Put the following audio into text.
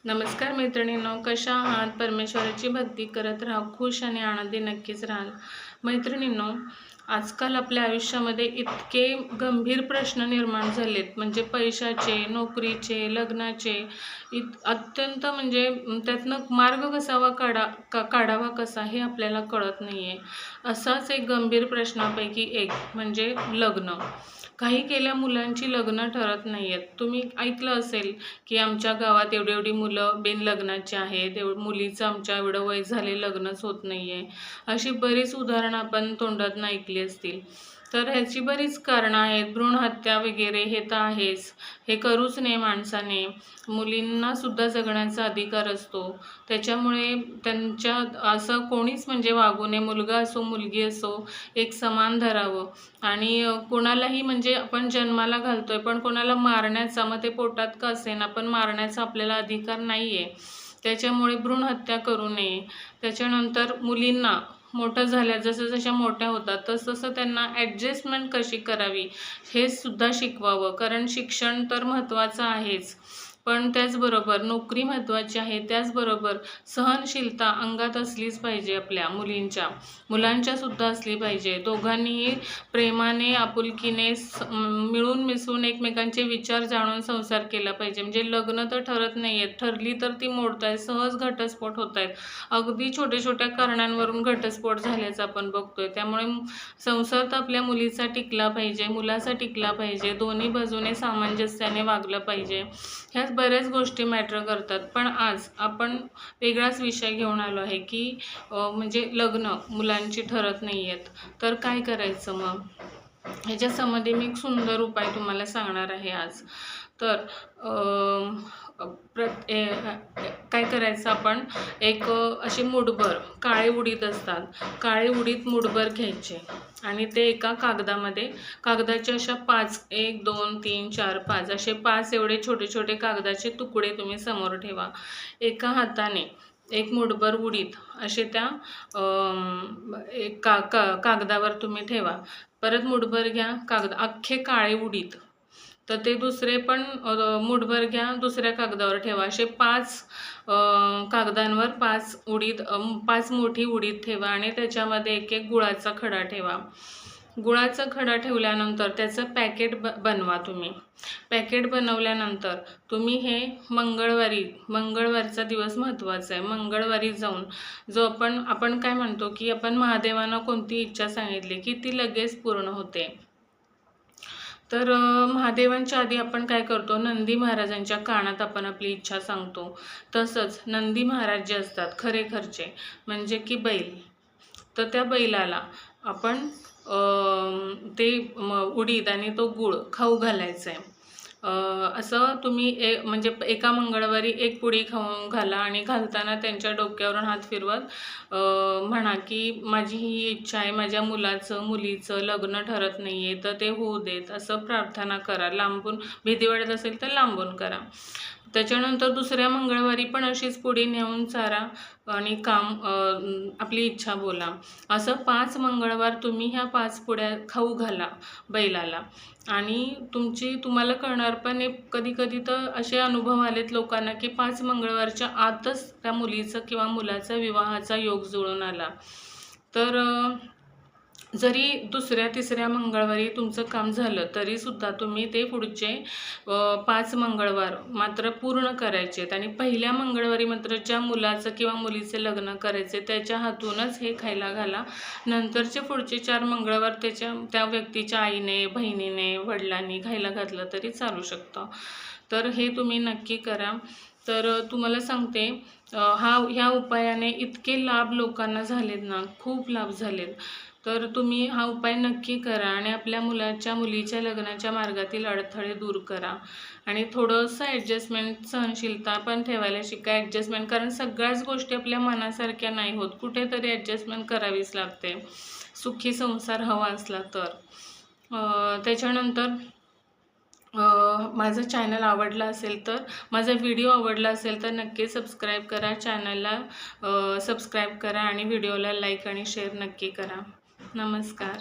नमस्कार मैत्रिणींनो, कशा आहात? परमेश्वराची भक्ती करत राहा, खुश आणि आनंदी नक्कीच राहाल. मैत्रिणींनो, आजकाल आपल्या आयुष्यामध्ये इतके गंभीर प्रश्न निर्माण झालेत, म्हणजे पैशाचे, नोकरीचे, लग्नाचे, अत्यंत म्हणजे त्यातनं मार्ग काढावा कसा हे आपल्याला कळत नाही आहे. असाच एक गंभीर प्रश्नापैकी एक म्हणजे लग्न. काही केल्या मुलांची लग्न ठरत नाही आहेत. तुम्ही ऐकलं असेल की आमच्या गावात एवढी एवढी मुलं बिनलग्नाची आहेत, मुलीचं आमच्या एवढं वय झाले लग्नच होत नाही आहे. अशी बरीच उदाहरणं आपण तोंडातून ऐकली असतील. तर ह्याची बरीच कारणं आहेत. भ्रूणहत्या वगैरे हे तर आहेच. हे करूच नये माणसाने. मुलींनासुद्धा जगण्याचा अधिकार असतो. त्याच्यामुळे त्यांच्या असं कोणीच म्हणजे वागू नये. मुलगा असो मुलगी असो एक समान धरावं. आणि कोणालाही म्हणजे आपण जन्माला घालतोय पण कोणाला मारण्याचा, मग ते पोटात का असेना, पण मारण्याचा आपल्याला अधिकार नाही आहे. त्याच्यामुळे भ्रूणहत्या करू नये. त्याच्यानंतर मुलींना मोठं झाल्या जसं मोठ्या होतात तसं त्यांना ॲडजस्टमेंट कशी करावी हे सुद्धा शिकवावं. कारण शिक्षण तर महत्त्वाचं आहेच, पण त्याचबरोबर नोकरी महत्त्वाची आहे. त्याचबरोबर सहनशीलता अंगात असलीच पाहिजे. आपल्या मुलांच्यासुद्धा असली पाहिजे. दोघांनीही प्रेमाने, आपुलकीने मिळून मिसळून एकमेकांचे विचार जाणून संसार केला पाहिजे. म्हणजे लग्न तर ठरत नाही आहेत, ठरली तर ती मोडत आहेत, सहज घटस्फोट होत आहेत. अगदी छोट्या छोट्या कारणांवरून घटस्फोट झाल्याचं आपण बघतोय. त्यामुळे संसार तर आपल्या मुलीचा टिकला पाहिजे, मुलाचा टिकला पाहिजे. दोन्ही बाजूने सामंजस्याने वागलं पाहिजे. ह्याच बऱ्याच गोष्टी मॅटर करतात. पण आज आपण वेगळाच विषय घेऊन आलो आहे की म्हणजे लग्न मुलांची ठरत नाही आहेत. तर काय करायचं मग? ह्याच्यासंबंधी मी एक सुंदर उपाय तुम्हाला सांगणार आहे आज. तर काय करायचं आपण, एक असे मुठभर काळे उडीद असतात, काळे उडीद मुठभर घ्यायचे आणि ते एका कागदामध्ये, कागदाच्या अशा 5, 1 2 3 4 5 असे 5 एवढे छोटे छोटे कागदाचे तुकडे तुम्ही समोर ठेवा. एका हाताने एक मुठभर उडीद असे त्या एक कागदावर तुम्ही ठेवा. परत मुठभर घ्या अख्खे काळे उडीद, तर ते दुसरे पण मुठभर घ्या, दुसऱ्या कागदावर ठेवा. असे 5 कागदांवर 5 मोठी उडीद ठेवा आणि त्याच्यामध्ये एक एक गुळाचा खडा ठेवा. गुळाचा खडा ठेवल्यानंतर त्याचं पॅकेट बनवा तुम्ही. पॅकेट बनवल्यानंतर तुम्ही हे मंगळवारचा दिवस महत्त्वाचा आहे. मंगळवारी जाऊन जो आपण काय म्हणतो की आपण महादेवांना कोणती इच्छा सांगितली की ती लगेच पूर्ण होते. तर महादेवांच्या आधी आपण काय करतो, नंदी महाराजांच्या कानात आपण आपली इच्छा सांगतो. तसंच नंदी महाराज जे असतात खरेखरचे म्हणजे की बैल, तर त्या बैलाला आपण ते उडीद आणि तो गूळ खाऊ घालायचा आहे. असं तुम्ही म्हणजे एका मंगळवारी एक पुडी खाऊन घाला आणि घालताना त्यांच्या डोक्यावरून हात फिरवत म्हणा की माझी ही इच्छा आहे, माझ्या मुलाचं मुलीचं लग्न ठरत नाही आहे तर ते होऊ देत, असं प्रार्थना करा. लांबून भीती वाटत असेल तर लांबून करा. त्याच्यानंतर दुसऱ्या मंगळवारी पण अशीच पुडी नेऊन चारा आणि आपली इच्छा बोला. असं 5 मंगळवार तुम्ही ह्या 5 पुड्या खाऊ घाला बैलाला. आणि तुम्हाला कळणार पण कधी कधी तर असे अनुभव आलेत लोकांना की 5 मंगळवारच्या आतच त्या मुलीचं किंवा मुलाचा विवाहाचा योग जुळून आला. तर जरी दुसऱ्या तिसऱ्या मंगळवारी तुमचं काम झालं तरीसुद्धा तुम्ही ते पुढचे 5 मंगळवार मात्र पूर्ण करायचे आहेत. आणि पहिल्या मंगळवारी मात्र ज्या मुलाचं किंवा मुलीचे लग्न करायचे त्याच्या हातूनच हे खायला घाला. नंतरचे पुढचे 4 मंगळवार त्या व्यक्तीच्या आईने, बहिणीने, वडिलांनी खायला घातलं तरी चालू शकतं. तर हे तुम्ही नक्की करा. तर तुम्हाला सांगते ह्या उपायाने इतके लाभ लोकांना झालेत ना, खूप लाभ झालेत. तर तुम्ही हा उपाय नक्की करा आणि आपल्या मुलीच्या लग्नाच्या मार्गातील अडथळे दूर करा. आणि थोडंसं ॲडजस्टमेंट, सहनशीलता पण ठेवायला शिका. ॲडजस्टमेंट, कारण सगळ्याच गोष्टी आपल्या मनासारख्या नाही होत, कुठेतरी ॲडजस्टमेंट करावीच लागते सुखी संसार हवा असला तर. त्याच्यानंतर माझं चॅनल आवडला असेल तर, माझा व्हिडिओ आवडला असेल तर नक्की सबस्क्राईब करा. चॅनलला सबस्क्राईब करा आणि व्हिडिओला लाईक आणि शेअर नक्की करा. नमस्कार.